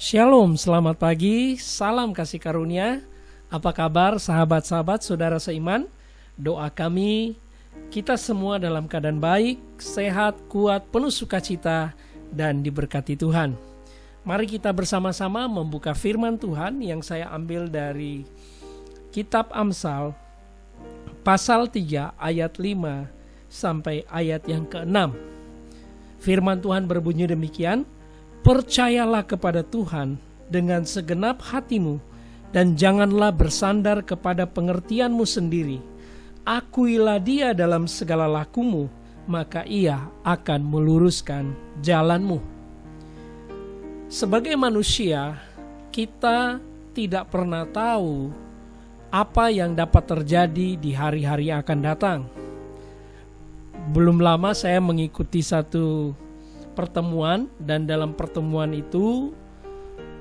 Shalom, selamat pagi, salam kasih karunia. Apa kabar sahabat-sahabat, saudara seiman? Doa kami, kita semua dalam keadaan baik, sehat, kuat, penuh sukacita, dan diberkati Tuhan. Mari kita bersama-sama membuka firman Tuhan yang saya ambil dari Kitab Amsal, pasal 3 ayat 5 sampai ayat yang ke-6. Firman Tuhan berbunyi demikian, percayalah kepada Tuhan dengan segenap hatimu dan janganlah bersandar kepada pengertianmu sendiri. Akuilah Dia dalam segala lakumu, maka Ia akan meluruskan jalanmu. Sebagai manusia, kita tidak pernah tahu apa yang dapat terjadi di hari-hari yang akan datang. Belum lama saya mengikuti satu pertemuan, dan dalam pertemuan itu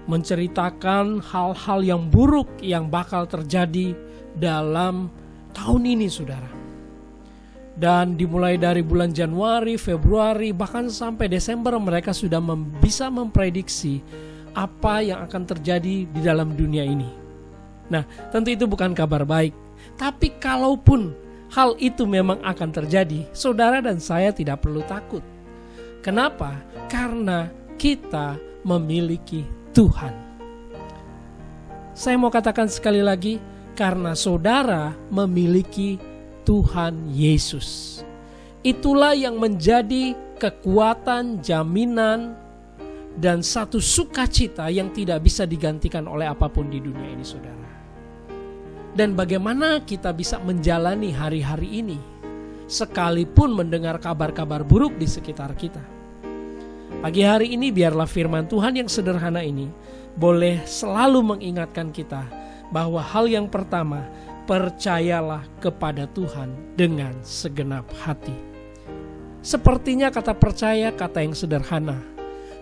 menceritakan hal-hal yang buruk yang bakal terjadi dalam tahun ini, saudara. Dan dimulai dari bulan Januari, Februari, bahkan sampai Desember mereka sudah bisa memprediksi apa yang akan terjadi di dalam dunia ini. Nah, tentu itu bukan kabar baik. Tapi kalaupun hal itu memang akan terjadi, saudara dan saya tidak perlu takut. Kenapa? Karena kita memiliki Tuhan. Saya mau katakan sekali lagi, karena saudara memiliki Tuhan Yesus. Itulah yang menjadi kekuatan, jaminan, dan satu sukacita yang tidak bisa digantikan oleh apapun di dunia ini, saudara. Dan bagaimana kita bisa menjalani hari-hari ini, sekalipun mendengar kabar-kabar buruk di sekitar kita. Pagi hari ini biarlah firman Tuhan yang sederhana ini boleh selalu mengingatkan kita bahwa hal yang pertama, percayalah kepada Tuhan dengan segenap hati. Sepertinya kata percaya kata yang sederhana,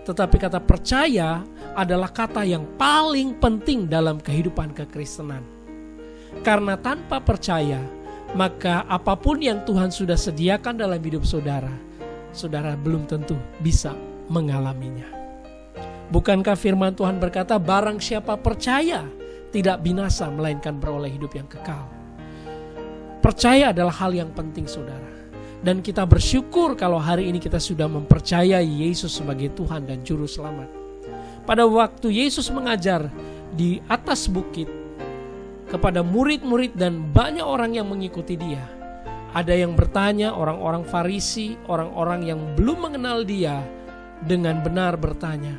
tetapi kata percaya adalah kata yang paling penting dalam kehidupan kekristenan. Karena tanpa percaya, maka apapun yang Tuhan sudah sediakan dalam hidup saudara, saudara belum tentu bisa mengalaminya. Bukankah firman Tuhan berkata, barang siapa percaya tidak binasa melainkan beroleh hidup yang kekal. Percaya adalah hal yang penting, saudara. Dan kita bersyukur kalau hari ini kita sudah mempercayai Yesus sebagai Tuhan dan Juru Selamat. Pada waktu Yesus mengajar di atas bukit kepada murid-murid dan banyak orang yang mengikuti Dia, ada yang bertanya, orang-orang Farisi, orang-orang yang belum mengenal Dia, dengan benar bertanya,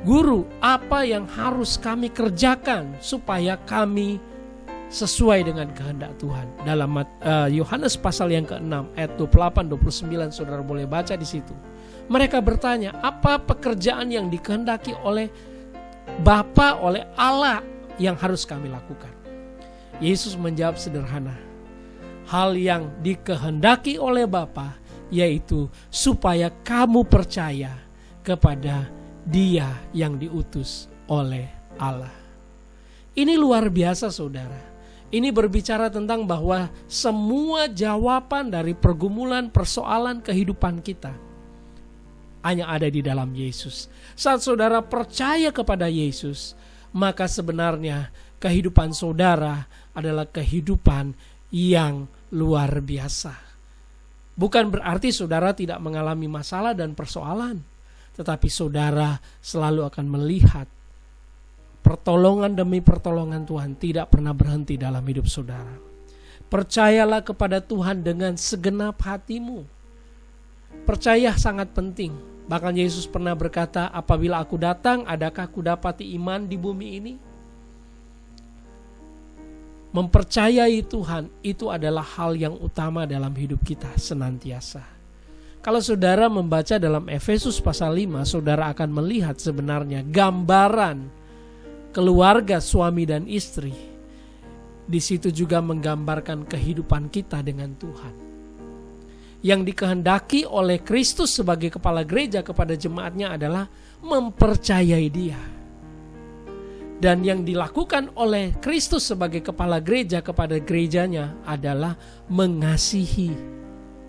Guru, apa yang harus kami kerjakan supaya kami sesuai dengan kehendak Tuhan? Dalam Yohanes pasal yang ke-6 ayat 28-29, saudara boleh baca di situ. Mereka bertanya, apa pekerjaan yang dikehendaki oleh Bapa, oleh Allah yang harus kami lakukan? Yesus menjawab sederhana, hal yang dikehendaki oleh Bapa yaitu supaya kamu percaya kepada Dia yang diutus oleh Allah. Ini luar biasa, saudara. Ini berbicara tentang bahwa semua jawaban dari pergumulan, persoalan kehidupan kita hanya ada di dalam Yesus. Saat saudara percaya kepada Yesus, maka sebenarnya kehidupan saudara adalah kehidupan yang luar biasa. Bukan berarti saudara tidak mengalami masalah dan persoalan, tetapi saudara selalu akan melihat pertolongan demi pertolongan Tuhan tidak pernah berhenti dalam hidup saudara. Percayalah kepada Tuhan dengan segenap hatimu. Percaya sangat penting. Bahkan Yesus pernah berkata, apabila aku datang, adakah aku dapati iman di bumi ini? Mempercayai Tuhan itu adalah hal yang utama dalam hidup kita senantiasa. Kalau saudara membaca dalam Efesus pasal 5, saudara akan melihat sebenarnya gambaran keluarga suami dan istri. Di situ juga menggambarkan kehidupan kita dengan Tuhan. Yang dikehendaki oleh Kristus sebagai kepala gereja kepada jemaatnya adalah mempercayai Dia. Dan yang dilakukan oleh Kristus sebagai kepala gereja kepada gerejanya adalah mengasihi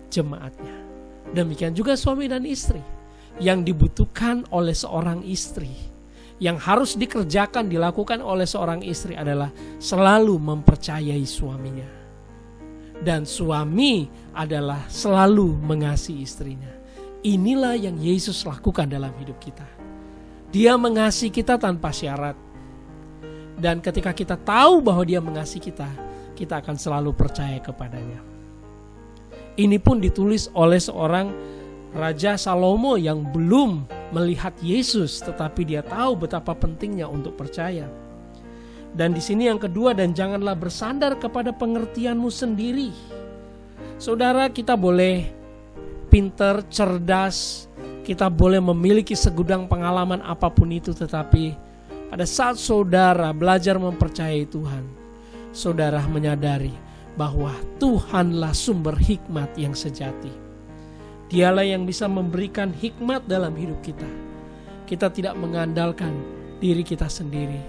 jemaatnya. Demikian juga suami dan istri. Yang dibutuhkan oleh seorang istri, yang harus dilakukan oleh seorang istri adalah selalu mempercayai suaminya. Dan suami adalah selalu mengasihi istrinya. Inilah yang Yesus lakukan dalam hidup kita. Dia mengasihi kita tanpa syarat. Dan ketika kita tahu bahwa dia mengasihi kita, kita akan selalu percaya kepadanya. Ini pun ditulis oleh seorang Raja Salomo yang belum melihat Yesus, tetapi dia tahu betapa pentingnya untuk percaya. Dan di sini yang kedua, dan janganlah bersandar kepada pengertianmu sendiri. Saudara, kita boleh pintar, cerdas, kita boleh memiliki segudang pengalaman apapun itu, tetapi pada saat saudara belajar mempercayai Tuhan, saudara menyadari bahwa Tuhanlah sumber hikmat yang sejati. Dialah yang bisa memberikan hikmat dalam hidup kita. Kita tidak mengandalkan diri kita sendiri,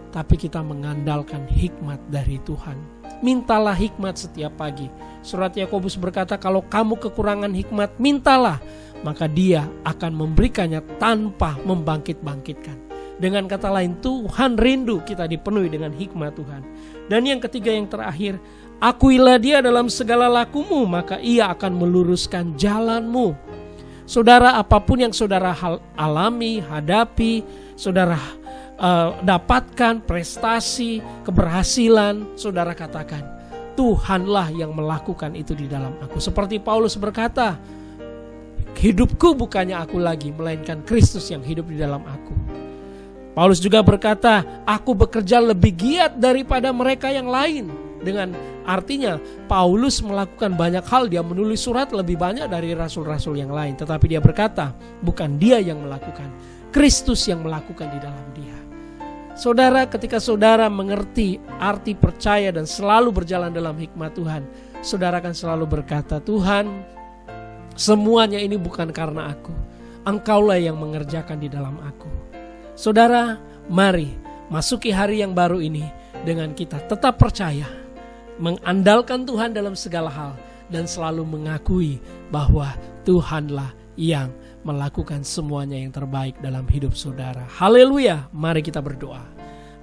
tapi kita mengandalkan hikmat dari Tuhan. Mintalah hikmat setiap pagi. Surat Yakobus berkata, kalau kamu kekurangan hikmat, mintalah, maka Dia akan memberikannya tanpa membangkit-bangkitkan. Dengan kata lain, Tuhan rindu kita dipenuhi dengan hikmat Tuhan. Dan yang ketiga, yang terakhir, akuilah Dia dalam segala lakumu, maka Ia akan meluruskan jalanmu. Saudara, apapun yang saudara alami, hadapi, saudara dapatkan prestasi, keberhasilan, saudara katakan, Tuhanlah yang melakukan itu di dalam aku. Seperti Paulus berkata, hidupku bukannya aku lagi, melainkan Kristus yang hidup di dalam aku. Paulus juga berkata, aku bekerja lebih giat daripada mereka yang lain. Dengan artinya Paulus melakukan banyak hal, dia menulis surat lebih banyak dari rasul-rasul yang lain. Tetapi dia berkata, bukan dia yang melakukan, Kristus yang melakukan di dalam dia. Saudara, ketika saudara mengerti arti percaya dan selalu berjalan dalam hikmat Tuhan, saudara akan selalu berkata, Tuhan, semuanya ini bukan karena aku, Engkaulah yang mengerjakan di dalam aku. Saudara, mari masuki hari yang baru ini dengan kita tetap percaya, mengandalkan Tuhan dalam segala hal, dan selalu mengakui bahwa Tuhanlah yang melakukan semuanya yang terbaik dalam hidup saudara. Haleluya, mari kita berdoa.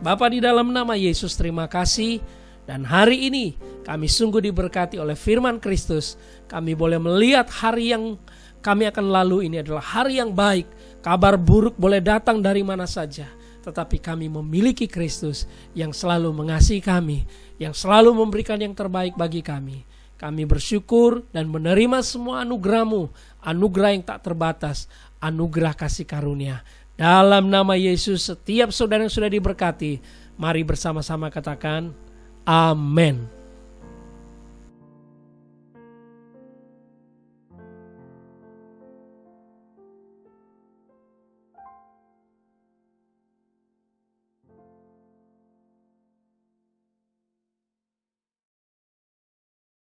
Bapa, di dalam nama Yesus, terima kasih. Dan hari ini kami sungguh diberkati oleh firman Kristus. Kami boleh melihat hari yang kami akan lalu ini adalah hari yang baik. Kabar buruk boleh datang dari mana saja, tetapi kami memiliki Kristus yang selalu mengasihi kami, yang selalu memberikan yang terbaik bagi kami. Kami bersyukur dan menerima semua anugerah-Mu, anugerah yang tak terbatas, anugerah kasih karunia. Dalam nama Yesus, setiap saudara yang sudah diberkati, mari bersama-sama katakan, amin.